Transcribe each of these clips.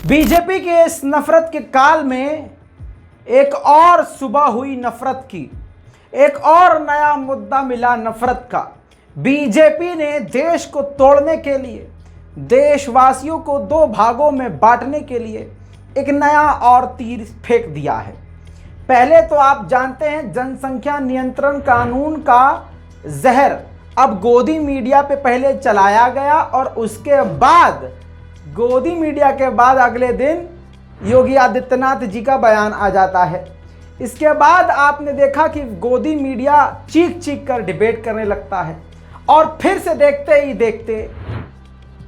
BJP के इस नफरत के काल में एक और सुबह हुई नफरत की, एक और नया मुद्दा मिला नफरत का। बीजेपी ने देश को तोड़ने के लिए, देशवासियों को दो भागों में बांटने के लिए एक नया और तीर फेंक दिया है। पहले तो आप जानते हैं जनसंख्या नियंत्रण कानून का जहर अब गोदी मीडिया पे पहले चलाया गया और उसके बाद गोदी मीडिया के बाद अगले दिन योगी आदित्यनाथ जी का बयान आ जाता है। इसके बाद आपने देखा कि गोदी मीडिया चीख चीख कर डिबेट करने लगता है और फिर से देखते ही देखते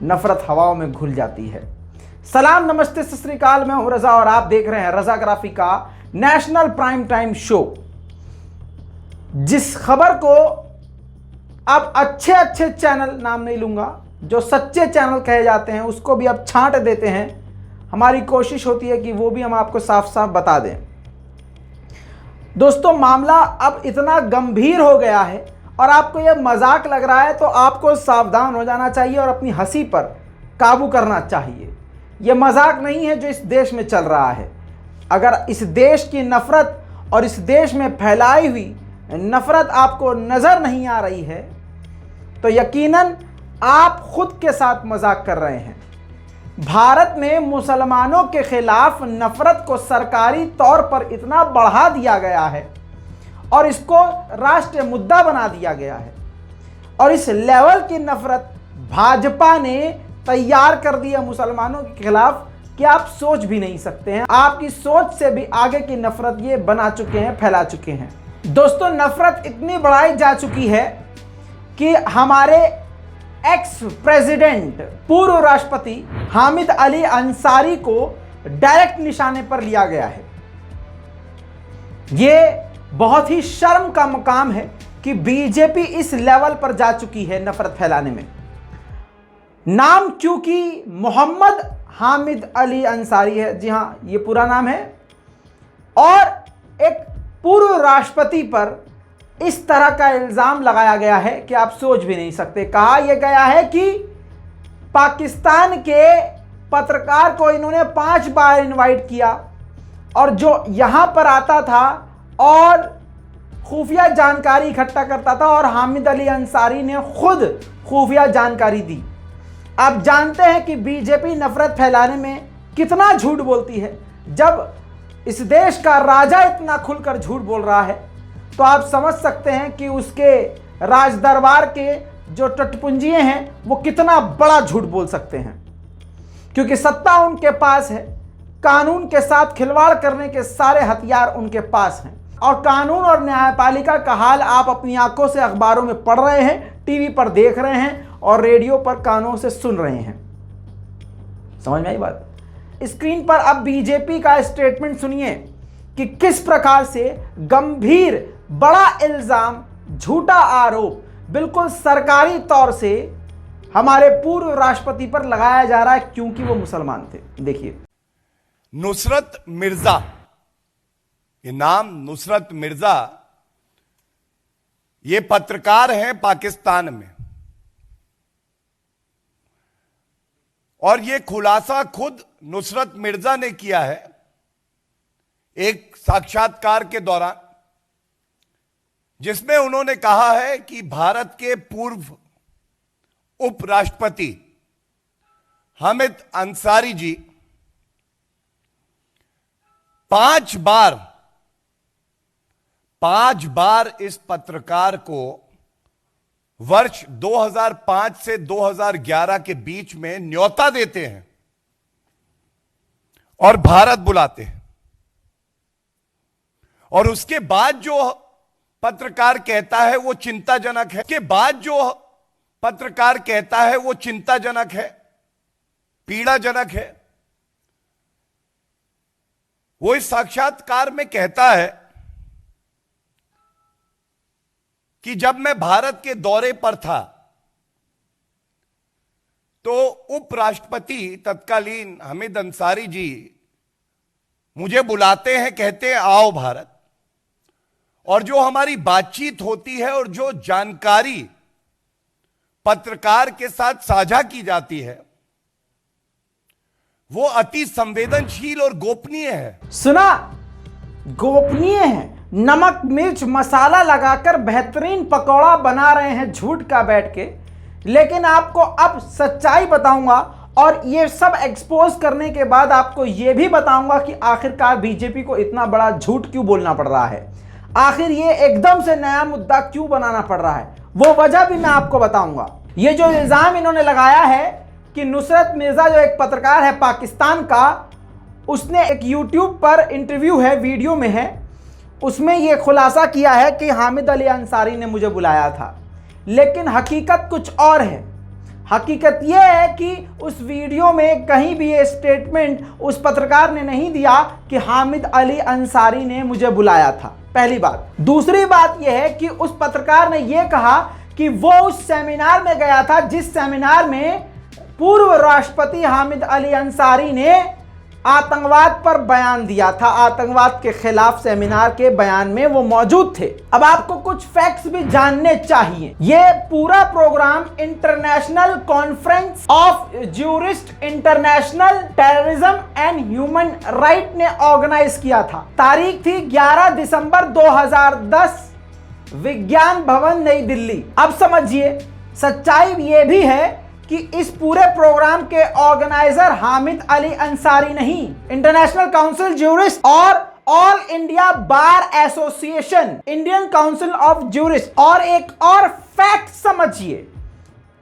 नफरत हवाओं में घुल जाती है। सलाम, नमस्ते, सत श्री अकाल। मैं हूं रजा और आप देख रहे हैं रजाग्राफी का नेशनल प्राइम टाइम शो। जिस खबर को अब अच्छे अच्छे चैनल, नाम नहीं लूंगा, जो सच्चे चैनल कहे जाते हैं, उसको भी अब छांट देते हैं। हमारी कोशिश होती है कि वो भी हम आपको साफ साफ बता दें। दोस्तों, मामला अब इतना गंभीर हो गया है और आपको यह मजाक लग रहा है तो आपको सावधान हो जाना चाहिए और अपनी हंसी पर काबू करना चाहिए। यह मजाक नहीं है जो इस देश में चल रहा है। अगर इस देश की नफरत और इस देश में फैलाई हुई नफरत आपको नजर नहीं आ रही है तो यकीनन आप खुद के साथ मजाक कर रहे हैं। भारत में मुसलमानों के खिलाफ नफरत को सरकारी तौर पर इतना बढ़ा दिया गया है और इसको राष्ट्रीय मुद्दा बना दिया गया है और इस लेवल की नफरत भाजपा ने तैयार कर दी है मुसलमानों के खिलाफ कि आप सोच भी नहीं सकते हैं। आपकी सोच से भी आगे की नफरत ये बना चुके हैं, फैला चुके हैं। दोस्तों, नफरत इतनी बढ़ाई जा चुकी है कि हमारे एक्स प्रेसिडेंट, पूर्व राष्ट्रपति हामिद अली अंसारी को डायरेक्ट निशाने पर लिया गया है। यह बहुत ही शर्म का मुकाम है कि बीजेपी इस लेवल पर जा चुकी है नफरत फैलाने में। नाम चूंकि मोहम्मद हामिद अली अंसारी है, जी हां, ये पूरा नाम है, और एक पूर्व राष्ट्रपति पर इस तरह का इल्जाम लगाया गया है कि आप सोच भी नहीं सकते। कहा यह गया है कि पाकिस्तान के पत्रकार को इन्होंने 5 बार इनवाइट किया और जो यहां पर आता था और खुफिया जानकारी इकट्ठा करता था और हामिद अली अंसारी ने खुद खुफिया जानकारी दी। आप जानते हैं कि बीजेपी नफरत फैलाने में कितना झूठ बोलती है। जब इस देश का राजा इतना खुलकर झूठ बोल रहा है तो आप समझ सकते हैं कि उसके राज दरबार के जो टटपुंजिये हैं वो कितना बड़ा झूठ बोल सकते हैं, क्योंकि सत्ता उनके पास है। कानून के साथ खिलवाड़ करने के सारे हथियार उनके पास हैं और कानून और न्यायपालिका का हाल आप अपनी आंखों से अखबारों में पढ़ रहे हैं, टीवी पर देख रहे हैं और रेडियो पर कानों से सुन रहे हैं। समझ में आई बात? स्क्रीन पर अब बीजेपी का स्टेटमेंट सुनिए कि किस प्रकार से गंभीर, बड़ा इल्जाम, झूठा आरोप बिल्कुल सरकारी तौर से हमारे पूर्व राष्ट्रपति पर लगाया जा रहा है क्योंकि वो मुसलमान थे। देखिए, नुसरत मिर्जा, ये नाम नुसरत मिर्जा, ये पत्रकार हैं पाकिस्तान में और ये खुलासा खुद नुसरत मिर्जा ने किया है एक साक्षात्कार के दौरान, जिसमें उन्होंने कहा है कि भारत के पूर्व उपराष्ट्रपति हामिद अंसारी जी 5 बार इस पत्रकार को वर्ष 2005 से 2011 के बीच में न्योता देते हैं और भारत बुलाते हैं और उसके बाद जो पत्रकार कहता है वो चिंताजनक है। उसके बाद जो पत्रकार कहता है वो चिंताजनक है, पीड़ाजनक है। वो इस साक्षात्कार में कहता है कि जब मैं भारत के दौरे पर था तो उपराष्ट्रपति तत्कालीन हामिद अंसारी जी मुझे बुलाते हैं, कहते हैं आओ भारत, और जो हमारी बातचीत होती है और जो जानकारी पत्रकार के साथ साझा की जाती है वो अति संवेदनशील और गोपनीय है। सुना, गोपनीय है। नमक मिर्च मसाला लगाकर बेहतरीन पकौड़ा बना रहे हैं झूठ का बैठ के। लेकिन आपको अब सच्चाई बताऊंगा और ये सब एक्सपोज करने के बाद आपको ये भी बताऊंगा कि आखिरकार बीजेपी को इतना बड़ा झूठ क्यों बोलना पड़ रहा है, आखिर ये एकदम से नया मुद्दा क्यों बनाना पड़ रहा है, वो वजह भी मैं आपको बताऊंगा। ये जो इल्जाम इन्होंने लगाया है कि नुसरत मिर्जा जो एक पत्रकार है पाकिस्तान का, उसने एक यूट्यूब पर इंटरव्यू है, वीडियो में है, उसमें ये खुलासा किया है कि हामिद अली अंसारी ने मुझे बुलाया था। लेकिन हकीकत कुछ और है। हकीकत यह है कि उस वीडियो में कहीं भी ये स्टेटमेंट उस पत्रकार ने नहीं दिया कि हामिद अली अंसारी ने मुझे बुलाया था, पहली बात। दूसरी बात यह है कि उस पत्रकार ने यह कहा कि वो उस सेमिनार में गया था जिस सेमिनार में पूर्व राष्ट्रपति हामिद अली अंसारी ने आतंकवाद पर बयान दिया था, आतंकवाद के खिलाफ सेमिनार के बयान में वो मौजूद थे। अब आपको कुछ फैक्ट्स भी जानने चाहिए। ये पूरा program international conference of jurist international terrorism and human right ने ऑर्गेनाइज किया था। तारीख थी 11 दिसंबर 2010, विज्ञान भवन नई दिल्ली। अब समझिए, सच्चाई ये भी है कि इस पूरे प्रोग्राम के ऑर्गेनाइजर हामिद अली अंसारी नहीं, इंटरनेशनल काउंसिल ज्यूरिस्ट और all India bar association, Indian council of jurist. और एक और फैक्ट समझिए,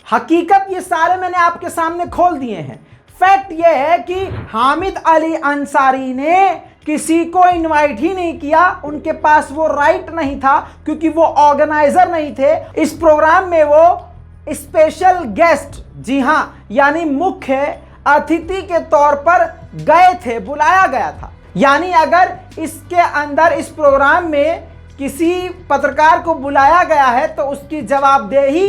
हकीकत ये सारे मैंने आपके सामने खोल दिए हैं। फैक्ट ये है कि हामिद अली अंसारी ने किसी को इनवाइट ही नहीं किया, उनके पास वो राइट नहीं था क्योंकि वो ऑर्गेनाइजर नहीं थे। इस प्रोग्राम में वो स्पेशल गेस्ट, जी हां, यानी मुख्य अतिथि के तौर पर गए थे, बुलाया गया था। यानी अगर इसके अंदर इस प्रोग्राम में किसी पत्रकार को बुलाया गया है तो उसकी जवाबदेही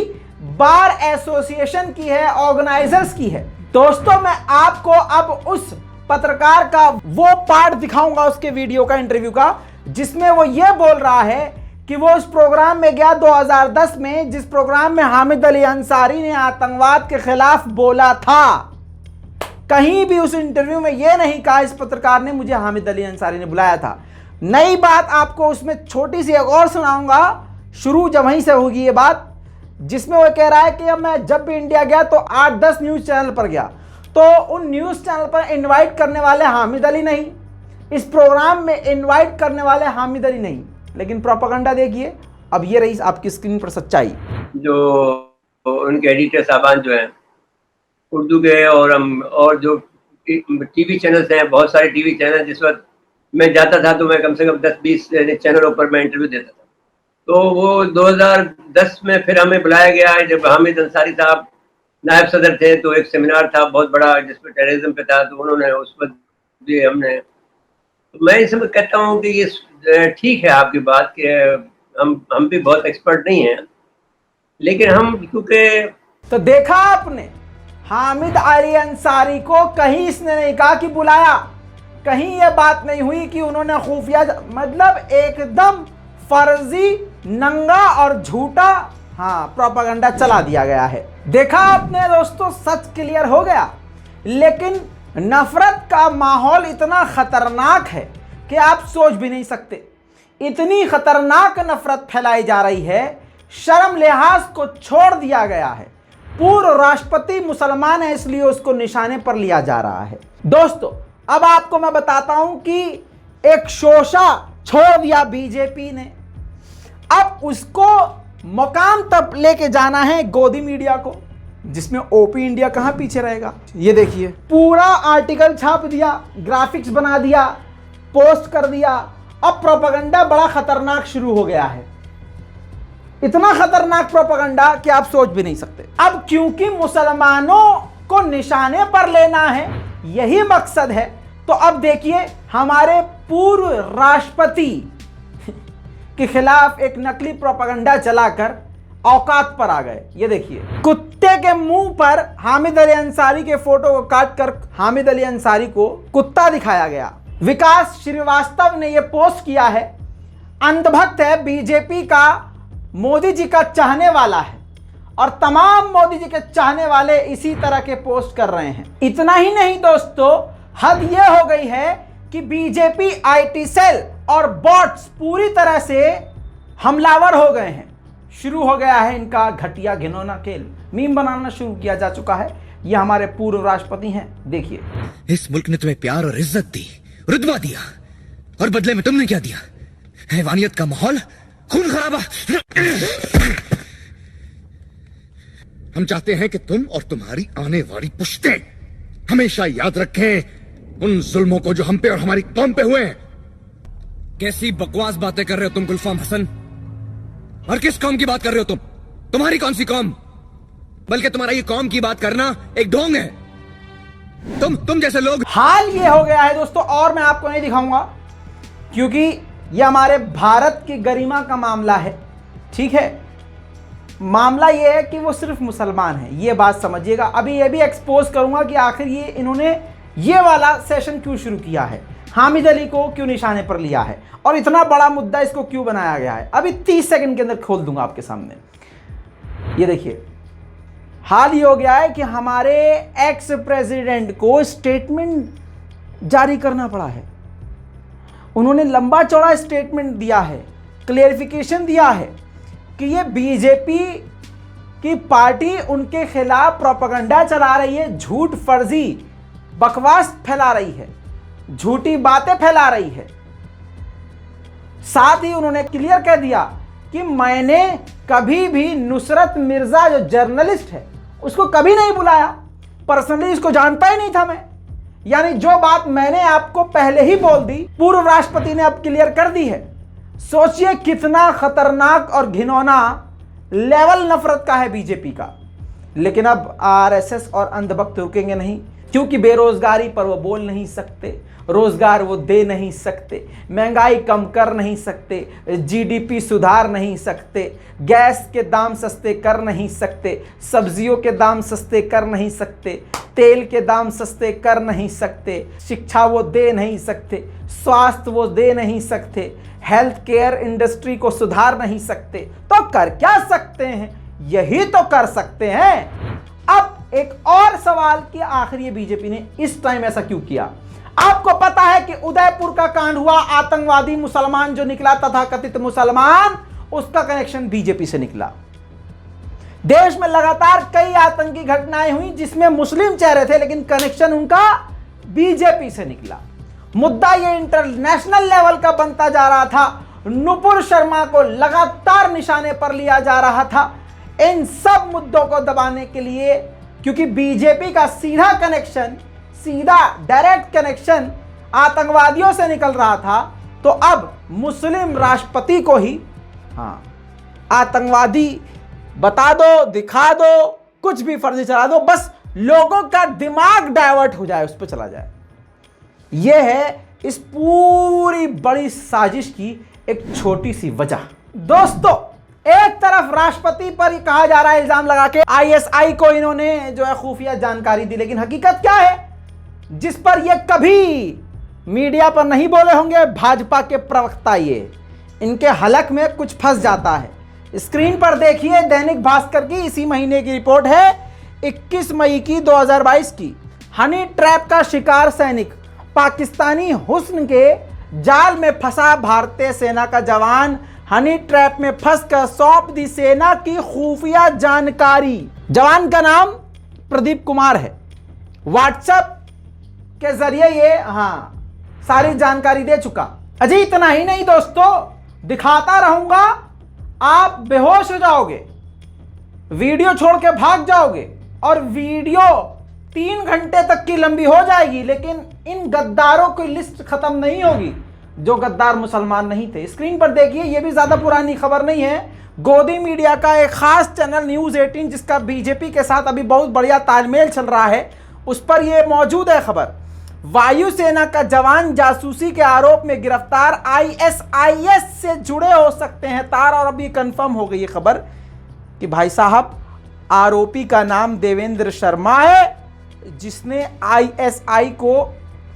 बार एसोसिएशन की है, ऑर्गेनाइजर्स की है। दोस्तों, मैं आपको अब उस पत्रकार का वो पार्ट दिखाऊंगा उसके वीडियो का, इंटरव्यू का, जिसमें वो ये बोल रहा है कि वो उस प्रोग्राम में गया 2010 में, जिस प्रोग्राम में हामिद अली अंसारी ने आतंकवाद के खिलाफ बोला था। कहीं भी उस इंटरव्यू में यह नहीं कहा इस पत्रकार ने मुझे हामिद अली अंसारी ने बुलाया था। नई बात आपको उसमें छोटी सी एक और सुनाऊंगा, शुरू जब वहीं से होगी ये बात, जिसमें वो कह रहा है कि मैं जब भी इंडिया गया तो 8-10 न्यूज चैनल पर गया, तो उन न्यूज चैनल पर इन्वाइट करने वाले हामिद अली नहीं, इस प्रोग्राम में इन्वाइट करने वाले हामिद अली नहीं। लेकिन प्रोपेगेंडा देखिए। अब ये रही आपकी स्क्रीन पर सच्चाई। जो उनके एडिटर साहबान जो हैं उर्दू के और जो टीवी चैनल्स हैं, बहुत सारे टीवी चैनल, जिस वक्त मैं जाता था तो मैं कम से कम 10-20 चैनलों पर मैं इंटरव्यू देता था। तो वो 2010 में फिर हमें बुलाया गया है, जब हामिद अंसारी साहब नायब सदर थे, तो एक सेमिनार था बहुत बड़ा जिसमें टेररिज्म पे था, तो उन्होंने उस वक्त भी हमने, तो मैं इस समय कहता हूँ कि ये ठीक है आपकी बात कि हम भी बहुत एक्सपर्ट नहीं हैं, लेकिन हम क्योंकि तो देखा आपने, हामिद अली अंसारी को कहीं इसने नहीं कहा कि बुलाया, कहीं ये बात नहीं हुई कि उन्होंने खुफिया, मतलब एकदम फर्जी, नंगा और झूठा प्रोपेगेंडा चला दिया गया है। देखा आपने दोस्तों, सच क्लियर हो गया। लेकिन नफरत का माहौल इतना खतरनाक है कि आप सोच भी नहीं सकते। इतनी खतरनाक नफरत फैलाई जा रही है, शर्म लिहाज को छोड़ दिया गया है। पूर्व राष्ट्रपति मुसलमान है, इसलिए उसको निशाने पर लिया जा रहा है। दोस्तों, अब आपको मैं बताता हूं कि एक शोषा छोड़ दिया बीजेपी ने, अब उसको मुकाम तक लेके जाना है गोदी मीडिया को, जिसमें ओपी इंडिया कहां पीछे रहेगा। ये देखिए, पूरा आर्टिकल छाप दिया, ग्राफिक्स बना दिया, पोस्ट कर दिया। अब प्रोपेगेंडा बड़ा खतरनाक शुरू हो गया है, इतना खतरनाक प्रोपेगेंडा कि आप सोच भी नहीं सकते। अब क्योंकि मुसलमानों को निशाने पर लेना है, यही मकसद है, तो अब देखिए हमारे पूर्व राष्ट्रपति के खिलाफ एक नकली प्रोपेगेंडा चलाकर औकात पर आ गए। ये देखिए, कुत्ते के मुंह पर हामिद अली अंसारी के फोटो को काटकर हामिद अली अंसारी को कुत्ता दिखाया गया। विकास श्रीवास्तव ने यह पोस्ट किया है, अंधभक्त है, बीजेपी का, मोदी जी का चाहने वाला है, और तमाम मोदी जी के चाहने वाले इसी तरह के पोस्ट कर रहे हैं। इतना ही नहीं दोस्तों, हद यह हो गई है कि बीजेपी आईटी सेल और बॉट्स पूरी तरह से हमलावर हो गए हैं। शुरू हो गया है इनका घटिया घिनौना खेल, मीम बनाना शुरू किया जा चुका है। ये हमारे पूर्व राष्ट्रपति हैं, देखिए। इस मुल्क ने तुम्हें प्यार और इज्जत दी, रुतबा दिया, और बदले में तुमने क्या दिया? हैवानियत का माहौल, खून खराबा। हम चाहते हैं कि तुम और तुम्हारी आने वाली पुश्तें हमेशा याद रखें उन जुल्मों को जो हम पे और हमारी कौम पे हुए हैं। कैसी बकवास बातें कर रहे हो तुम गुलफाम हसन? और किस कौम की बात कर रहे हो तुम? तुम्हारी कौन सी कौम? बल्कि तुम्हारा ये कौम की बात करना एक ढोंग है। तुम जैसे लोग। हाल ये हो गया है दोस्तों, और मैं आपको नहीं दिखाऊंगा क्योंकि ये हमारे भारत की गरिमा का मामला है, ठीक है। मामला ये है कि वो सिर्फ मुसलमान है, ये बात समझिएगा। अभी ये भी एक्सपोज करूंगा कि आखिर ये इन्होंने ये वाला सेशन क्यों शुरू किया है, हामिद अली को क्यों निशाने पर लिया है, और इतना बड़ा मुद्दा इसको क्यों बनाया गया है। अभी 30 सेकंड के अंदर खोल दूंगा आपके सामने। ये देखिए, हाल ये हो गया है कि हमारे एक्स प्रेसिडेंट को स्टेटमेंट जारी करना पड़ा है। उन्होंने लंबा चौड़ा स्टेटमेंट दिया है, क्लेरिफिकेशन दिया है कि ये बीजेपी की पार्टी उनके खिलाफ प्रोपेगेंडा चला रही है, झूठ फर्जी बकवास फैला रही है, झूठी बातें फैला रही है। साथ ही उन्होंने क्लियर कह दिया कि मैंने कभी भी नुसरत मिर्जा जो जर्नलिस्ट है उसको कभी नहीं बुलाया, पर्सनली इसको जानता ही नहीं था मैं। यानी जो बात मैंने आपको पहले ही बोल दी, पूर्व राष्ट्रपति ने अब क्लियर कर दी है। सोचिए कितना खतरनाक और घिनौना लेवल नफरत का है बीजेपी का। लेकिन अब आरएसएस और अंधभक्त रुकेंगे नहीं, क्योंकि बेरोजगारी पर वो बोल नहीं सकते, रोजगार वो दे नहीं सकते, महंगाई कम कर नहीं सकते, जीडीपी सुधार नहीं सकते, गैस के दाम सस्ते कर नहीं सकते, सब्जियों के दाम सस्ते कर नहीं सकते, तेल के दाम सस्ते कर नहीं सकते, शिक्षा वो दे नहीं सकते, स्वास्थ्य वो दे नहीं सकते, हेल्थ केयर इंडस्ट्री को सुधार नहीं सकते। तो कर क्या सकते हैं? यही तो कर सकते हैं। अब एक और सवाल कि आखिर ये बीजेपी ने इस टाइम ऐसा क्यों किया। आपको पता है कि उदयपुर का कांड हुआ, आतंकवादी मुसलमान जो निकला, तथाकथित मुसलमान, उसका कनेक्शन बीजेपी से निकला। देश में लगातार कई आतंकी घटनाएं हुई जिसमें मुस्लिम चेहरे थे, लेकिन कनेक्शन उनका बीजेपी से निकला। मुद्दा ये इंटरनेशनल लेवल का बनता जा रहा था। नुपुर शर्मा को लगातार निशाने पर लिया जा रहा था इन सब मुद्दों को दबाने के लिए, क्योंकि बीजेपी का सीधा कनेक्शन, सीधा डायरेक्ट कनेक्शन आतंकवादियों से निकल रहा था। तो अब मुस्लिम राष्ट्रपति को ही आतंकवादी बता दो, दिखा दो, कुछ भी फर्जी चला दो, बस लोगों का दिमाग डाइवर्ट हो जाए, उस पर चला जाए। यह है इस पूरी बड़ी साजिश की एक छोटी सी वजह। दोस्तों, एक तरफ राष्ट्रपति पर कहा जा रहा है इल्जाम लगा के आईएसआई को इन्होंने जो है खुफिया जानकारी दी, लेकिन हकीकत क्या है जिस पर ये कभी मीडिया पर नहीं बोले होंगे भाजपा के प्रवक्ता। ये इनके हलक में कुछ फंस जाता है। स्क्रीन पर देखिए, दैनिक भास्कर की इसी महीने की रिपोर्ट है 21 मई की 2022 की। हनी ट्रैप का शिकार सैनिक, पाकिस्तानी हुस्न के जाल में फंसा भारतीय सेना का जवान, हनी ट्रैप में फंसकर सौंप दी सेना की खुफिया जानकारी। जवान का नाम प्रदीप कुमार है। व्हाट्सएप के जरिए ये सारी जानकारी दे चुका। अजी इतना ही नहीं दोस्तों, दिखाता रहूंगा, आप बेहोश हो जाओगे, वीडियो छोड़ के भाग जाओगे, और वीडियो 3 घंटे तक की लंबी हो जाएगी, लेकिन इन गद्दारों की लिस्ट खत्म नहीं होगी जो गद्दार मुसलमान नहीं थे। स्क्रीन पर देखिए, यह भी ज्यादा पुरानी खबर नहीं है। गोदी मीडिया का एक खास चैनल न्यूज 18, जिसका बीजेपी के साथ अभी बहुत बढ़िया तालमेल चल रहा है, उस पर यह मौजूद है खबर। वायुसेना का जवान जासूसी के आरोप में गिरफ्तार, आईएसआईएस से जुड़े हो सकते हैं तार। और अभी कंफर्म हो गई है खबर कि भाई साहब आरोपी का नाम देवेंद्र शर्मा है, जिसने आईएसआई को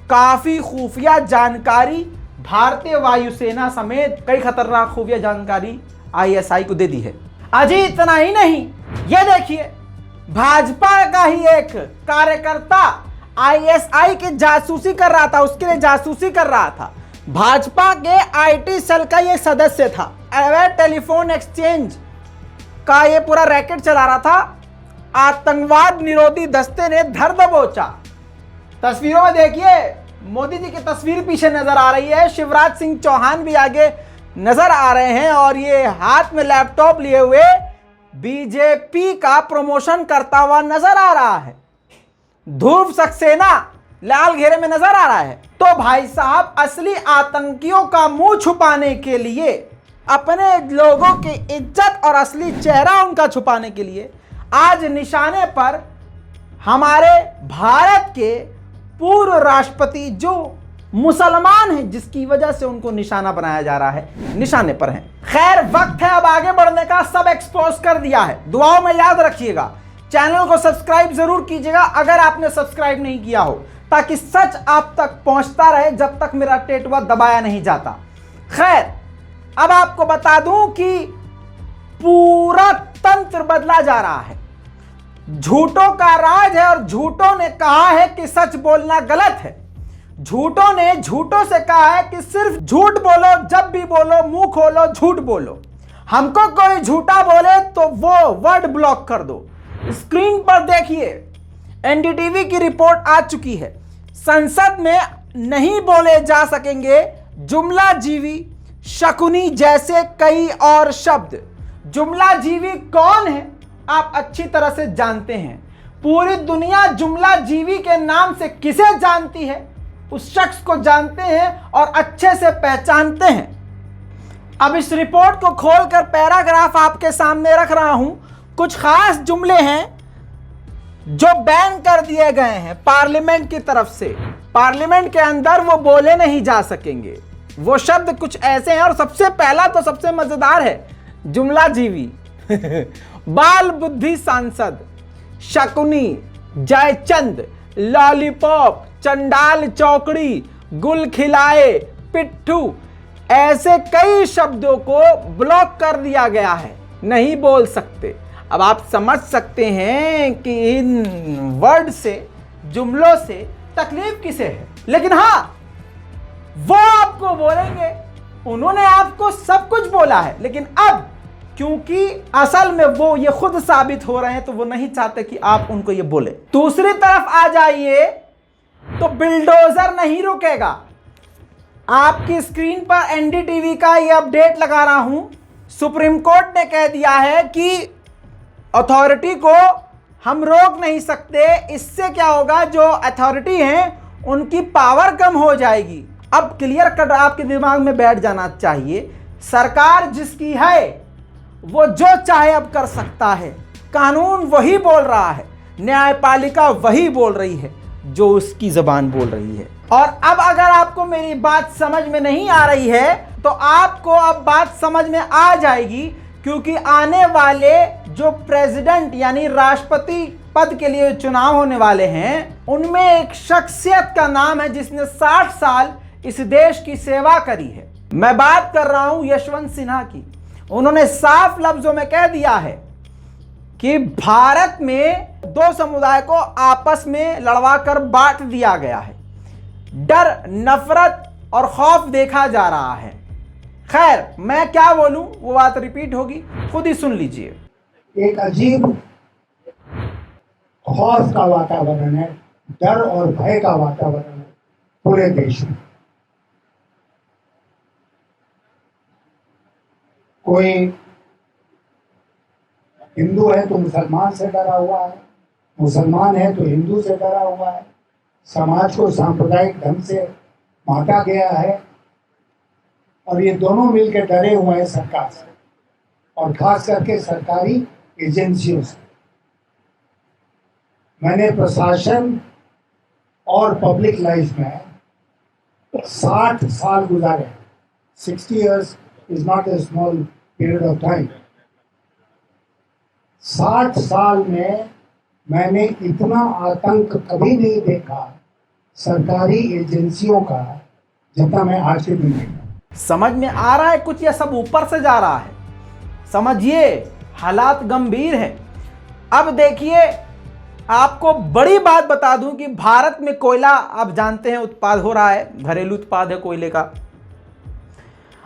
काफी खुफिया जानकारी, भारतीय वायुसेना समेत कई खतरनाक खुफिया जानकारी आईएसआई को दे दी है। अजी इतना ही नहीं, यह देखिए, भाजपा का ही एक कार्यकर्ता आईएसआई की जासूसी कर रहा था, उसके लिए जासूसी कर रहा था। भाजपा के आईटी सेल का ये सदस्य था। अवैध टेलीफोन एक्सचेंज का ये पूरा रैकेट चला रहा था। आतंकवाद निरोधी दस्ते ने धर दबोचा। तस्वीरों में देखिए, मोदी जी की तस्वीर पीछे नजर आ रही है, शिवराज सिंह चौहान भी आगे नजर आ रहे हैं और ये हाथ में लैपटॉप लिए हुए बीजेपी का प्रमोशन करता हुआ नजर आ रहा है। ध्रुव सक्सेना लाल घेरे में नजर आ रहा है। तो भाई साहब, असली आतंकियों का मुंह छुपाने के लिए, अपने लोगों की इज्जत और असली चेहरा उनका छुपाने के लिए आज निशाने पर हमारे भारत के पूर्व राष्ट्रपति जो मुसलमान हैं, जिसकी वजह से उनको निशाना बनाया जा रहा है, निशाने पर हैं। खैर, वक्त है अब आगे बढ़ने का। सब एक्सपोज कर दिया है। दुआओं में याद रखिएगा। चैनल को सब्सक्राइब जरूर कीजिएगा अगर आपने सब्सक्राइब नहीं किया हो, ताकि सच आप तक पहुंचता रहे जब तक मेरा टेटवा दबाया नहीं जाता। खैर, अब आपको बता दूं कि पूरा तंत्र बदला जा रहा है। झूठों का राज है और झूठों ने कहा है कि सच बोलना गलत है। झूठों ने झूठों से कहा है कि सिर्फ झूठ बोलो, जब भी बोलो मुंह खोलो झूठ बोलो। हमको कोई झूठा बोले तो वो वर्ड ब्लॉक कर दो। स्क्रीन पर देखिए, एनडीटीवी की रिपोर्ट आ चुकी है। संसद में नहीं बोले जा सकेंगे जुमला जीवी, शकुनी जैसे कई और शब्द। जुमला जीवी कौन है आप अच्छी तरह से जानते हैं। पूरी दुनिया जुमला जीवी के नाम से किसे जानती है, उस शख्स को जानते हैं और अच्छे से पहचानते हैं। अब इस रिपोर्ट को खोलकर पैराग्राफ आपके सामने रख रहा हूं। कुछ खास जुमले हैं जो बैन कर दिए गए हैं पार्लियामेंट की तरफ से। पार्लियामेंट के अंदर वो बोले नहीं जा सकेंगे। वो शब्द कुछ ऐसे हैं और सबसे पहला तो सबसे मजेदार है जुमला जीवी। बाल बुद्धि सांसद, शकुनी, जयचंद, लॉलीपॉप, चंडाल चौकड़ी, गुल खिलाए, पिट्ठू, ऐसे कई शब्दों को ब्लॉक कर दिया गया है, नहीं बोल सकते। अब आप समझ सकते हैं कि इन वर्ड से, जुमलों से तकलीफ किसे है। लेकिन हाँ, वो आपको बोलेंगे, उन्होंने आपको सब कुछ बोला है, लेकिन अब क्योंकि असल में वो ये खुद साबित हो रहे हैं तो वो नहीं चाहते कि आप उनको ये बोले। दूसरी तरफ आ जाइए तो बिल्डोजर नहीं रुकेगा। आपकी स्क्रीन पर एनडीटीवी का ये अपडेट लगा रहा हूं। सुप्रीम कोर्ट ने कह दिया है कि अथॉरिटी को हम रोक नहीं सकते। इससे क्या होगा, जो अथॉरिटी हैं उनकी पावर कम हो जाएगी। अब क्लियर कट आपके दिमाग में बैठ जाना चाहिए, सरकार जिसकी है वो जो चाहे अब कर सकता है। कानून वही बोल रहा है, न्यायपालिका वही बोल रही है जो उसकी जबान बोल रही है। और अब अगर आपको मेरी बात समझ में नहीं आ रही है तो आपको अब बात समझ में आ जाएगी, क्योंकि आने वाले जो प्रेसिडेंट यानी राष्ट्रपति पद के लिए चुनाव होने वाले हैं, उनमें एक शख्सियत का नाम है जिसने 60 साल इस देश की सेवा करी है। मैं बात कर रहा हूं यशवंत सिन्हा की। उन्होंने साफ लफ्जों में कह दिया है कि भारत में दो समुदाय को आपस में लड़वाकर बांट दिया गया है। डर, नफरत और खौफ देखा जा रहा है। खैर, मैं क्या बोलूं, वो बात रिपीट होगी, खुद ही सुन लीजिए। एक अजीब खौफ का वातावरण है, डर और भय का वातावरण है पूरे देश में। कोई हिंदू है तो मुसलमान से डरा हुआ है, मुसलमान है तो हिंदू से डरा हुआ है। समाज को सांप्रदायिक ढंग से बांटा गया है और ये दोनों मिलकर डरे हुए हैं सरकार से, और खास करके सरकारी एजेंसियों से। मैंने प्रशासन और पब्लिक लाइफ में 60 साल गुजारे। 60 years is not a small period of time. 60 साल में मैंने इतना आतंक कभी नहीं देखा सरकारी एजेंसियों का जितना मैं आज के दिन देखा। समझ में आ रहा है कुछ, या सब ऊपर से जा रहा है? समझिए, हालात गंभीर हैं। अब देखिए, आपको बड़ी बात बता दूं कि भारत में कोयला आप जानते हैं उत्पाद हो रहा है, घरेलू उत्पाद है कोयले का।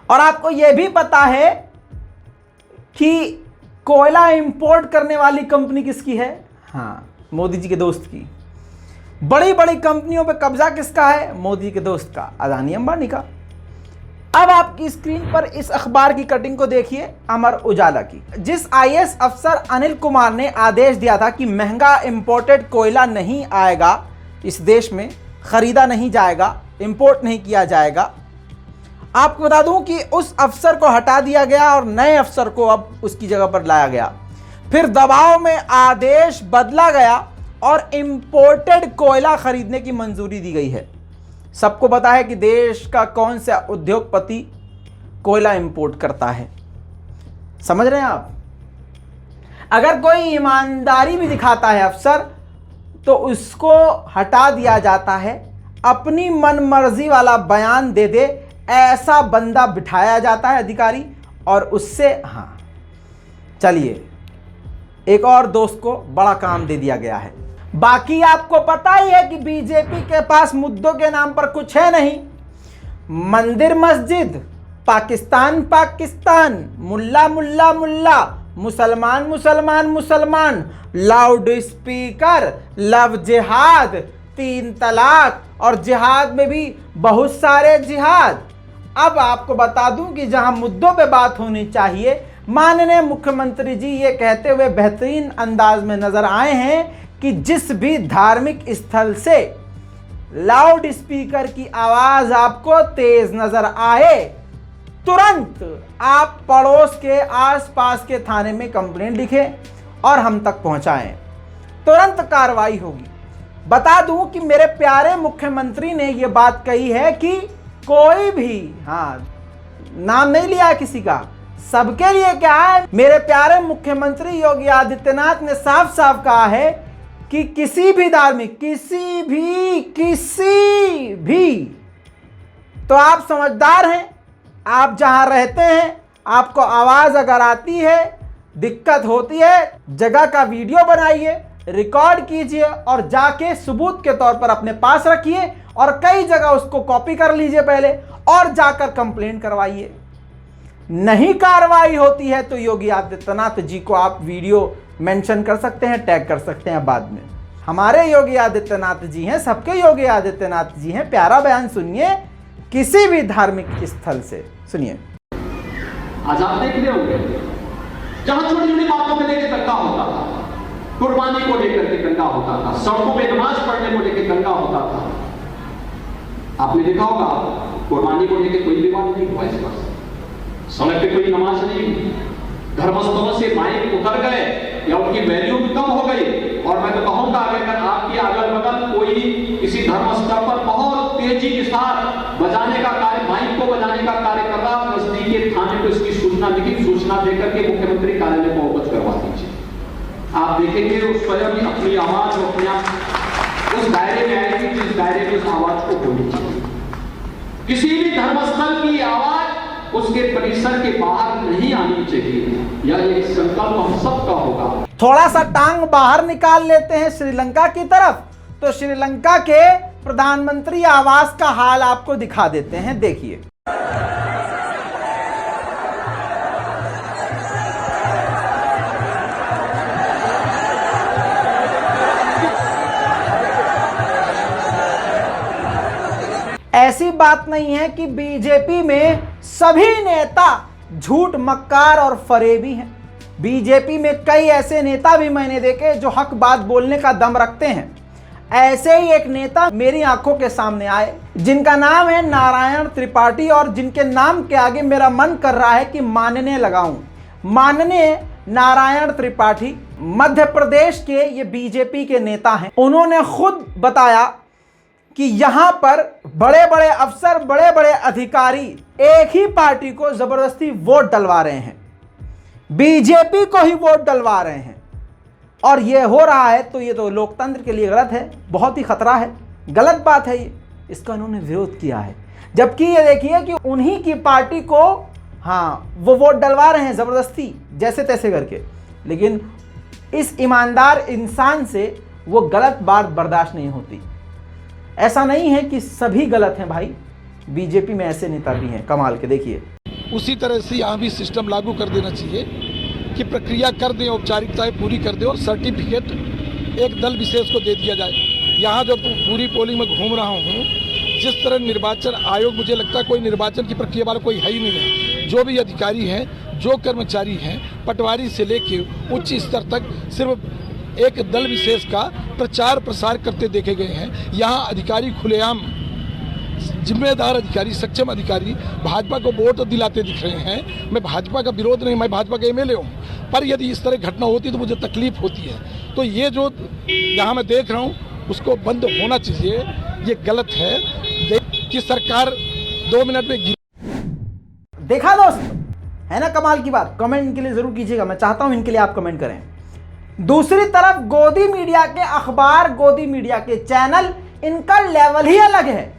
और आपको यह भी पता है कि कोयला इंपोर्ट करने वाली कंपनी किसकी है? हाँ, मोदी जी के दोस्त की। बड़ी बड़ी कंपनियों पे कब्जा किसका है? मोदी के दोस्त का, अदानी अंबानी का। अब आपकी स्क्रीन पर इस अखबार की कटिंग को देखिए, अमर उजाला की। जिस आईएएस अफसर अनिल कुमार ने आदेश दिया था कि महंगा इंपोर्टेड कोयला नहीं आएगा, इस देश में खरीदा नहीं जाएगा, इंपोर्ट नहीं किया जाएगा, आपको बता दूं कि उस अफसर को हटा दिया गया और नए अफसर को अब उसकी जगह पर लाया गया। फिर दबाव में आदेश बदला गया और इंपोर्टेड कोयला खरीदने की मंजूरी दी गई है। सबको पता है कि देश का कौन सा उद्योगपति कोयला इंपोर्ट करता है। समझ रहे हैं आप? अगर कोई ईमानदारी भी दिखाता है अफसर, तो उसको हटा दिया जाता है। अपनी मनमर्जी वाला बयान दे दे ऐसा बंदा बिठाया जाता है अधिकारी, और उससे चलिए एक और दोस्त को बड़ा काम दे दिया गया है। बाकी आपको पता ही है कि बीजेपी के पास मुद्दों के नाम पर कुछ है नहीं। मंदिर मस्जिद, पाकिस्तान पाकिस्तान, मुल्ला मुल्ला मुल्ला, मुसलमान मुसलमान मुसलमान, लाउड स्पीकर, लव जिहाद, 3 तलाक, और जिहाद में भी बहुत सारे जिहाद। अब आपको बता दूं कि जहां मुद्दों पे बात होनी चाहिए, माननीय मुख्यमंत्री जी ये कहते हुए बेहतरीन अंदाज में नजर आए हैं कि जिस भी धार्मिक स्थल से लाउड स्पीकर की आवाज आपको तेज नजर आए, तुरंत आप पड़ोस के आसपास के थाने में कंप्लेंट लिखें और हम तक पहुंचाएं, तुरंत कार्रवाई होगी। बता दूं कि मेरे प्यारे मुख्यमंत्री ने यह बात कही है कि कोई भी, नाम नहीं लिया किसी का, सबके लिए क्या है, मेरे प्यारे मुख्यमंत्री योगी आदित्यनाथ ने साफ साफ कहा है कि किसी भी धार्मिक, किसी भी, तो आप समझदार हैं, आप जहां रहते हैं, आपको आवाज अगर आती है, दिक्कत होती है, जगह का वीडियो बनाइए, रिकॉर्ड कीजिए और जाके सबूत के तौर पर अपने पास रखिए, और कई जगह उसको कॉपी कर लीजिए पहले और जाकर कंप्लेंट करवाइए। नहीं कार्रवाई होती है तो योगी आदित्यनाथ जी को आप वीडियो मेंशन कर सकते हैं, टैग कर सकते हैं बाद में। हमारे योगी आदित्यनाथ जी हैं, सबके योगी आदित्यनाथ जी हैं। प्यारा बयान सुनिए किसी भी धार्मिक स्थल से, सुनिए। आज आप देख रहे होंगे जहां छोटी छोटी बातों को लेकर दंगा होता था, कुर्बानी को लेकर के दंगा होता था, सड़कों पे नमाज पढ़ने को लेकर दंगा होता था। आपने देखा होगा कुर्बानी को लेकर कोई विवाद नहीं हुआ, इस पर सड़क पे कोई नमाज नहीं हुई, धर्मस्थलों से माइक उतर गए या उनकी वैल्यू भी कम हो गई। और मैं तो कहूंगा अगर आपकी अगल बगल कोई किसी धर्मस्थल पर बहुत तेजी के साथ बजाने का कार्य, माइक को बजाने का कार्य कर रहा, नजदीकी थाने को इसकी सूचना लिखी, सूचना देकर के मुख्यमंत्री कार्यालय को अवगत करवा दीजिए। आप देखेंगे वो स्वयं अपनी आवाज उस दायरे में आएगी जिस दायरे में उस आवाज को होनी चाहिए। किसी भी धर्मस्थल की आवाज उसके परिसर के बाहर नहीं आनी चाहिए। यह एक संकल्प हम सबका होगा। थोड़ा सा टांग बाहर निकाल लेते हैं श्रीलंका की तरफ, तो श्रीलंका के प्रधानमंत्री आवास का हाल आपको दिखा देते हैं, देखिए। ऐसी बात नहीं है कि बीजेपी में सभी नेता झूठ मक्कार और फरेबी हैं। बीजेपी में कई ऐसे नेता भी मैंने देखे जो हक बात बोलने का दम रखते हैं। ऐसे ही एक नेता मेरी आंखों के सामने आए जिनका नाम है नारायण त्रिपाठी, और जिनके नाम के आगे मेरा मन कर रहा है कि माननीय लगाऊं। माननीय नारायण त्रिपाठी मध्य प्रदेश के ये बीजेपी के नेता हैं। उन्होंने खुद बताया कि यहां पर बड़े बड़े अफसर, बड़े बड़े अधिकारी एक ही पार्टी को जबरदस्ती वोट डलवा रहे हैं, बीजेपी को ही वोट डलवा रहे हैं। और ये हो रहा है तो ये तो लोकतंत्र के लिए गलत है, बहुत ही खतरा है, गलत बात है ये। इसका उन्होंने विरोध किया है, जबकि ये देखिए कि उन्हीं की पार्टी को वो वोट डलवा रहे हैं जबरदस्ती, जैसे तैसे करके। लेकिन इस ईमानदार इंसान से वो गलत बात बर्दाश्त नहीं होती। ऐसा नहीं है कि सभी गलत हैं भाई, बीजेपी में ऐसे नेता भी हैं कमाल के। देखिए उसी तरह से यहाँ भी सिस्टम लागू कर देना चाहिए कि प्रक्रिया कर दें, औपचारिकताएं पूरी कर दें और सर्टिफिकेट एक दल विशेष को दे दिया जाए। यहाँ जब पूरी पोलिंग में घूम रहा हूँ, जिस तरह निर्वाचन आयोग, मुझे लगता है कोई निर्वाचन की प्रक्रिया वाला कोई है ही नहीं है। जो भी अधिकारी हैं, जो कर्मचारी हैं, पटवारी से लेके उच्च स्तर तक सिर्फ एक दल विशेष का प्रचार प्रसार करते देखे गए हैं। यहाँ अधिकारी खुलेआम जिम्मेदार अधिकारी, सक्षम अधिकारी भाजपा को वोट दिलाते दिख रहे हैं। मैं भाजपा का विरोध नहीं, मैं भाजपा का एमएलए हूँ, पर यदि इस तरह घटना होती तो मुझे तकलीफ होती है। तो ये जो यहाँ मैं देख रहा हूँ उसको बंद होना चाहिए। ये गलत है कि सरकार 2 मिनट में देखा दोस्त, है ना कमाल की बात। कमेंट इनके लिए जरूर कीजिएगा, मैं चाहता हूं इनके लिए आप कमेंट करें। दूसरी तरफ गोदी मीडिया के अखबार, गोदी मीडिया के चैनल, इनका लेवल ही अलग है,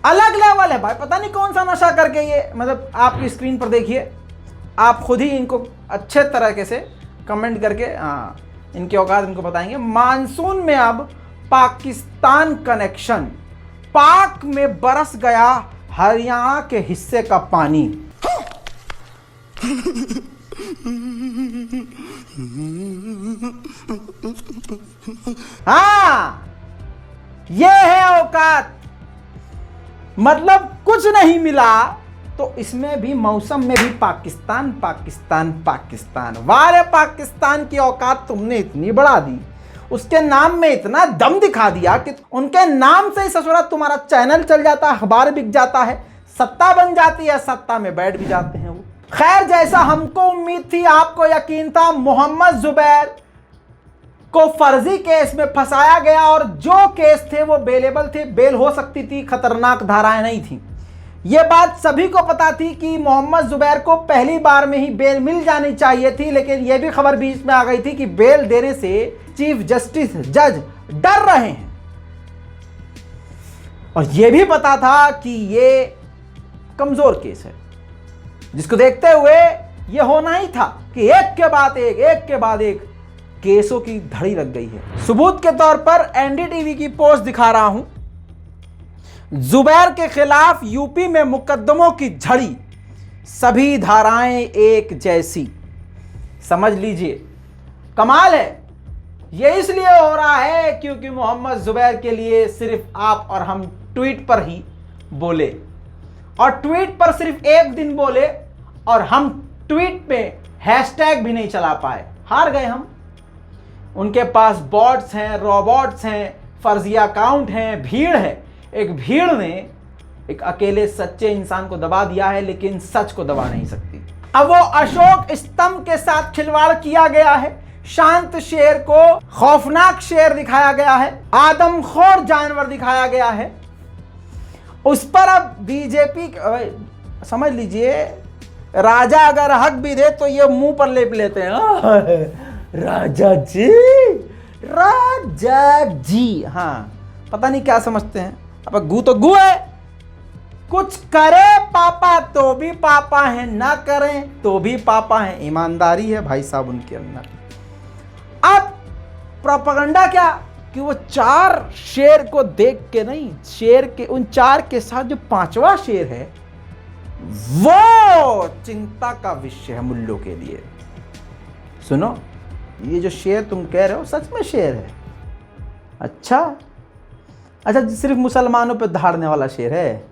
अलग लेवल है भाई। पता नहीं कौन सा नशा करके ये, मतलब आपकी स्क्रीन पर देखिए, आप खुद ही इनको अच्छे तरीके से कमेंट करके इनके औकात इनको बताएंगे। मानसून में अब पाकिस्तान कनेक्शन, पाक में बरस गया हरियाणा के हिस्से का पानी। हाँ, ये है औकात। मतलब कुछ नहीं मिला तो इसमें भी, मौसम में भी पाकिस्तान पाकिस्तान पाकिस्तान। वाह रे पाकिस्तान की औकात तुमने इतनी बढ़ा दी, उसके नाम में इतना दम दिखा दिया कि उनके नाम से ही ससुरा तुम्हारा चैनल चल जाता है, अखबार बिक जाता है, सत्ता बन जाती है, सत्ता में बैठ भी जाते हैं वो। खैर, जैसा हमको उम्मीद थी, आपको यकीन था, मोहम्मद जुबैर को फर्जी केस में फंसाया गया और जो केस थे वो बेलेबल थे, बेल हो सकती थी, खतरनाक धाराएं नहीं थी। ये बात सभी को पता थी कि मोहम्मद जुबैर को पहली बार में ही बेल मिल जानी चाहिए थी, लेकिन यह भी खबर बीच में आ गई थी कि बेल देने से चीफ जस्टिस जज डर रहे हैं। और यह भी पता था कि यह कमजोर केस है, जिसको देखते हुए यह होना ही था कि एक के बाद एक केसों की धड़ी लग गई है। सबूत के तौर पर एनडीटीवी की पोस्ट दिखा रहा हूं। जुबैर के खिलाफ यूपी में मुकदमों की झड़ी, सभी धाराएं एक जैसी। समझ लीजिए, कमाल है। यह इसलिए हो रहा है क्योंकि मोहम्मद जुबैर के लिए सिर्फ आप और हम ट्वीट पर ही बोले, और ट्वीट पर सिर्फ एक दिन बोले, और हम ट्वीट पे हैशटैग भी नहीं चला पाए। हार गए हम। उनके पास बॉट्स हैं, रोबोट्स हैं, फर्जिया अकाउंट हैं, भीड़ है। एक भीड़ ने एक अकेले सच्चे इंसान को दबा दिया है, लेकिन सच को दबा नहीं सकती। अब वो अशोक स्तंभ के साथ खिलवाड़ किया गया है। शांत शेर को खौफनाक शेर दिखाया गया है, आदमखोर जानवर दिखाया गया है। उस पर अब बीजेपी, समझ लीजिए, राजा अगर हक भी दे तो ये मुंह पर लेप लेते हैं। राजा जी, राजा जी, हाँ, पता नहीं क्या समझते हैं। अब गू तो गू है, कुछ करे पापा तो भी पापा है, ना करें तो भी पापा है। ईमानदारी है भाई साहब उनके अंदर। अब प्रोपेगेंडा क्या कि वो 4 शेर को देख के नहीं, शेर के उन 4 के साथ जो 5वां शेर है वो चिंता का विषय है मुल्लों के लिए। सुनो, ये जो शेर तुम कह रहे हो सच में शेर है? अच्छा, सिर्फ मुसलमानों पे दहाड़ने वाला शेर है।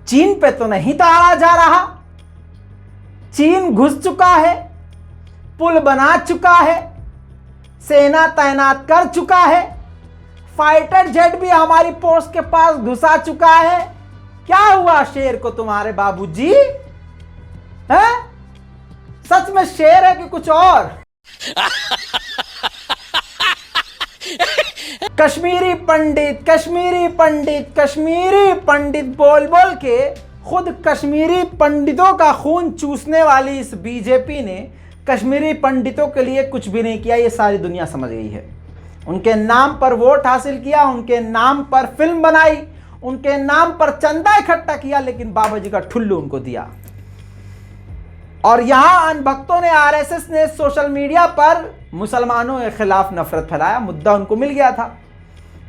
चीन पे तो नहीं दहाड़ा जा रहा। चीन घुस चुका है, पुल बना चुका है, सेना तैनात कर चुका है, फाइटर जेट भी हमारी पोस्ट के पास घुसा चुका है। क्या हुआ शेर को तुम्हारे बाबूजी? है सच में शेर है कि कुछ और? कश्मीरी पंडित, कश्मीरी पंडित, कश्मीरी पंडित बोल बोल के खुद कश्मीरी पंडितों का खून चूसने वाली इस बीजेपी ने कश्मीरी पंडितों के लिए कुछ भी नहीं किया। ये सारी दुनिया समझ गई है। उनके नाम पर वोट हासिल किया, उनके नाम पर फिल्म बनाई, उनके नाम पर चंदा इकट्ठा किया, लेकिन बाबा जी का ठुल्लू उनको दिया। और यहां अनभक्तों ने, आरएसएस ने सोशल मीडिया पर मुसलमानों के खिलाफ नफरत फैलाया, मुद्दा उनको मिल गया था।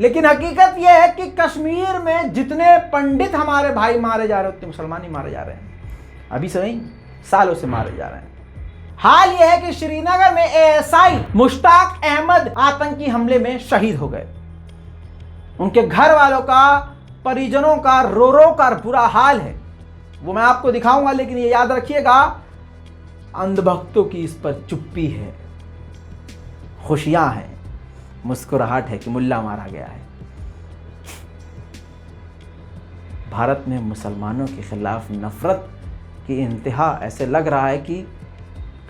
लेकिन हकीकत यह है कि कश्मीर में जितने पंडित हमारे भाई मारे जा रहे हैं उतने मुसलमान ही मारे जा रहे हैं, अभी से नहीं सालों से मारे जा रहे हैं। हाल यह है कि श्रीनगर में एएसआई मुश्ताक अहमद आतंकी हमले में शहीद हो गए। उनके घर वालों का, परिजनों का रो रो कर बुरा हाल है, वो मैं आपको दिखाऊंगा। लेकिन ये याद रखिएगा, अंधभक्तों की इस पर चुप्पी है, खुशियां हैं, मुस्कुराहट है कि मुल्ला मारा गया है। भारत में मुसलमानों के खिलाफ नफरत की इंतहा ऐसे लग रहा है कि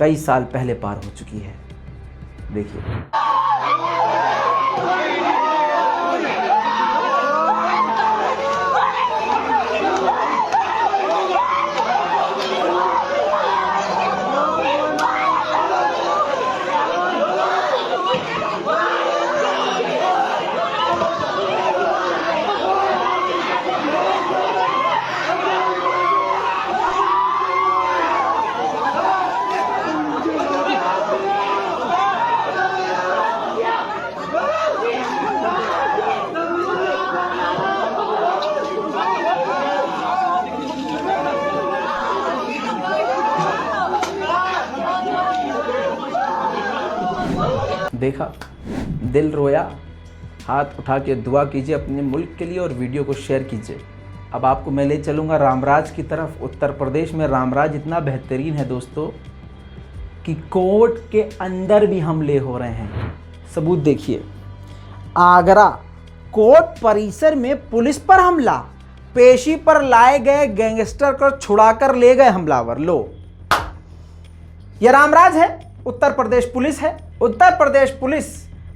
कई साल पहले पार हो चुकी है। देखिए, देखा, दिल रोया। हाथ उठा के दुआ कीजिए अपने मुल्क के लिए और वीडियो को शेयर कीजिए। अब आपको मैं ले चलूँगा रामराज की तरफ। उत्तर प्रदेश में रामराज इतना बेहतरीन है दोस्तों कि कोर्ट के अंदर भी हमले हो रहे हैं। सबूत देखिए, आगरा कोर्ट परिसर में पुलिस पर हमला, पेशी पर लाए गए गैंगस्टर को छुड़ाकर ले गए हमलावर। लो, यह रामराज है, उत्तर प्रदेश पुलिस है। उत्तर प्रदेश पुलिस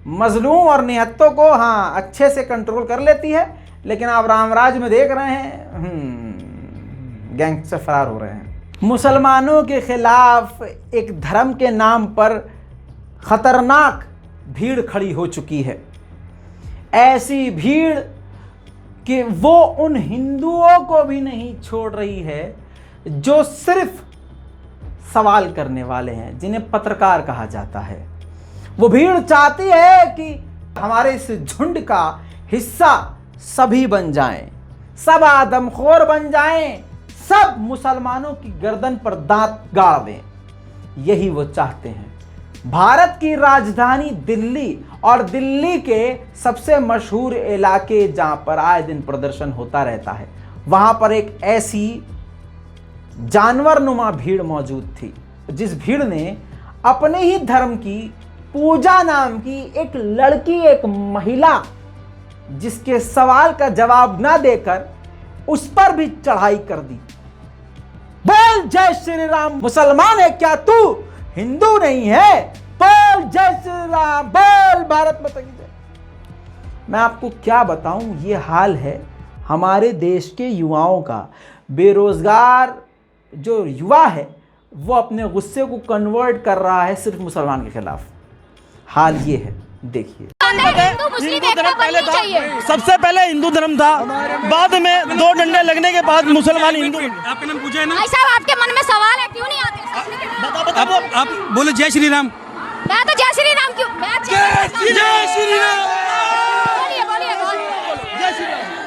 मजलूम और निहत्तों को अच्छे से कंट्रोल कर लेती है, लेकिन आप रामराज में देख रहे हैं गैंगस्टर फरार हो रहे हैं। मुसलमानों के खिलाफ एक धर्म के नाम पर खतरनाक भीड़ खड़ी हो चुकी है। ऐसी भीड़ कि वो उन हिंदुओं को भी नहीं छोड़ रही है जो सिर्फ सवाल करने वाले हैं, जिन्हें पत्रकार कहा जाता है। वो भीड़ चाहती है कि हमारे इस झुंड का हिस्सा सभी बन जाएं, सब आदमखोर बन जाएं, सब मुसलमानों की गर्दन पर दांत गाड़ दें। यही वो चाहते हैं। भारत की राजधानी दिल्ली और दिल्ली के सबसे मशहूर इलाके जहां पर आए दिन प्रदर्शन होता रहता है, वहां पर एक ऐसी जानवरनुमा भीड़ मौजूद थी, जिस भीड़ ने अपने ही धर्म की पूजा नाम की एक लड़की, एक महिला, जिसके सवाल का जवाब ना देकर उस पर भी चढ़ाई कर दी। बोल जय श्री राम, मुसलमान है क्या तू, हिंदू नहीं है, बोल जय श्री राम, बोल भारत माता की जय। मैं आपको क्या बताऊं, ये हाल है हमारे देश के युवाओं का। बेरोजगार जो युवा है वो अपने गुस्से को कन्वर्ट कर रहा है सिर्फ मुसलमान के खिलाफ। हाल ये है, देखिए। हिंदू धर्म पहले था, सबसे पहले हिंदू धर्म था, बाद में 2 डंडे लगने के बाद मुसलमान हिंदू। आपका नाम पूछा है ना? भाई साहब, आपके मन में सवाल है, क्यों नहीं आते? आप बोले जय श्री राम। मैं तो जय श्री राम क्यों? जय श्री राम। बोलिए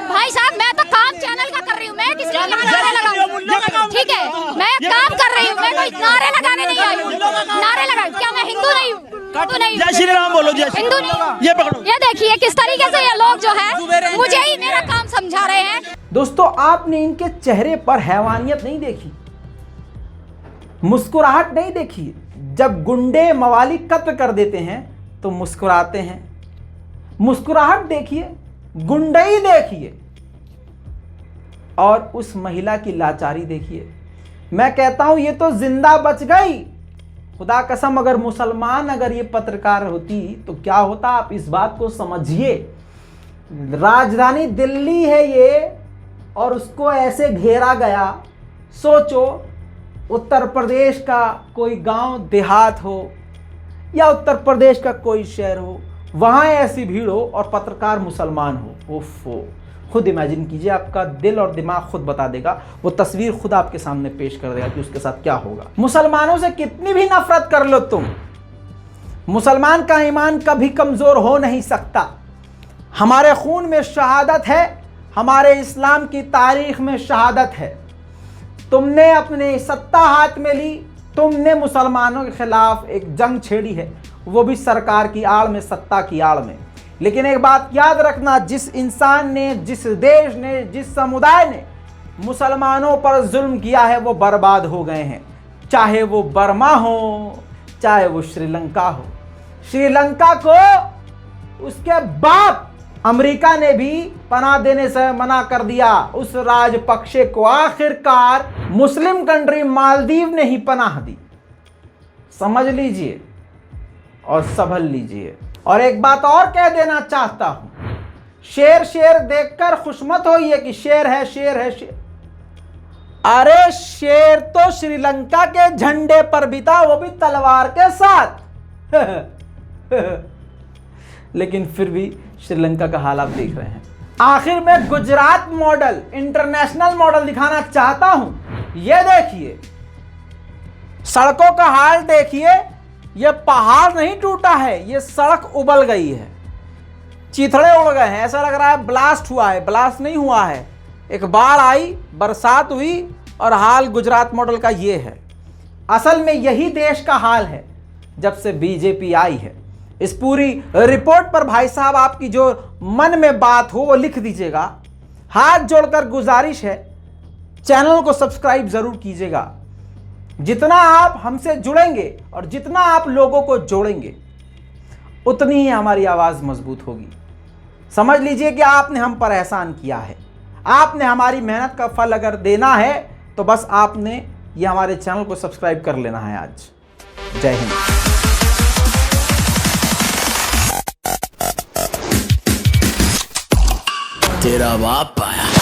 भाई साहब, मैं तो काम चैनल का कर रही हूँ, मैं किसी के नारे लगाऊं? ठीक है, मैं काम कर रही हूँ, मैं कोई नारे लगाने नहीं आई हूँ। नारे लगा, क्या मैं हिंदू नहीं हूँ? जय श्री राम बोलो, जय हिंदू नहीं हूँ। ये पकड़ो। ये देखिए किस तरीके से ये लोग जो है मुझे ही मेरा काम समझा रहे हैं। दोस्तों, आपने इनके चेहरे पर हैवानियत नहीं देखी, मुस्कुराहट नहीं देखी। जब गुंडे मवाली कत्ल कर देते हैं तो मुस्कुराते हैं। मुस्कुराहट देखिए, गुंडई देखिए, और उस महिला की लाचारी देखिए। मैं कहता हूं ये तो जिंदा बच गई। खुदा कसम, अगर मुसलमान अगर ये पत्रकार होती तो क्या होता, आप इस बात को समझिए। राजधानी दिल्ली है ये, और उसको ऐसे घेरा गया। सोचो, उत्तर प्रदेश का कोई गांव देहात हो या उत्तर प्रदेश का कोई शहर हो, वहां ऐसी भीड़ हो और पत्रकार मुसलमान हो। ओफो, खुद इमेजिन कीजिए, आपका दिल और दिमाग खुद बता देगा, वो तस्वीर खुद आपके सामने पेश कर देगा कि उसके साथ क्या होगा। मुसलमानों से कितनी भी नफरत कर लो तुम, मुसलमान का ईमान कभी कमज़ोर हो नहीं सकता। हमारे खून में शहादत है, हमारे इस्लाम की तारीख में शहादत है। तुमने अपनी सत्ता हाथ में ली, तुमने मुसलमानों के खिलाफ एक जंग छेड़ी है, वो भी सरकार की आड़ में, सत्ता की आड़ में। लेकिन एक बात याद रखना, जिस इंसान ने, जिस देश ने, जिस समुदाय ने मुसलमानों पर जुल्म किया है वो बर्बाद हो गए हैं। चाहे वो बर्मा हो, चाहे वो श्रीलंका हो। श्रीलंका को उसके बाप अमेरिका ने भी पनाह देने से मना कर दिया। उस राजपक्षे को आखिरकार मुस्लिम कंट्री मालदीव ने ही पनाह दी। समझ लीजिए और संभल लीजिए। और एक बात और कह देना चाहता हूं, शेर शेर देखकर खुश मत होइए कि शेर है, शेर है, शेर। अरे शेर तो श्रीलंका के झंडे पर भी था, वो भी तलवार के साथ। लेकिन फिर भी श्रीलंका का हाल आप देख रहे हैं। आखिर में गुजरात मॉडल, इंटरनेशनल मॉडल दिखाना चाहता हूं। ये देखिए, सड़कों का हाल देखिए। ये पहाड़ नहीं टूटा है, ये सड़क उबल गई है, चिथड़े उड़ गए हैं। ऐसा लग रहा है ब्लास्ट हुआ है। ब्लास्ट नहीं हुआ है, एक बाढ़ आई, बरसात हुई और हाल गुजरात मॉडल का ये है। असल में यही देश का हाल है जब से बीजेपी आई है। इस पूरी रिपोर्ट पर भाई साहब आपकी जो मन में बात हो वो लिख दीजिएगा। हाथ जोड़कर गुजारिश है, चैनल को सब्सक्राइब जरूर कीजिएगा। जितना आप हमसे जुड़ेंगे और जितना आप लोगों को जोड़ेंगे, उतनी ही हमारी आवाज़ मजबूत होगी। समझ लीजिए कि आपने हम पर एहसान किया है। आपने हमारी मेहनत का फल अगर देना है तो बस आपने ये हमारे चैनल को सब्सक्राइब कर लेना है आज। जय हिंद। तेरा बाप आया।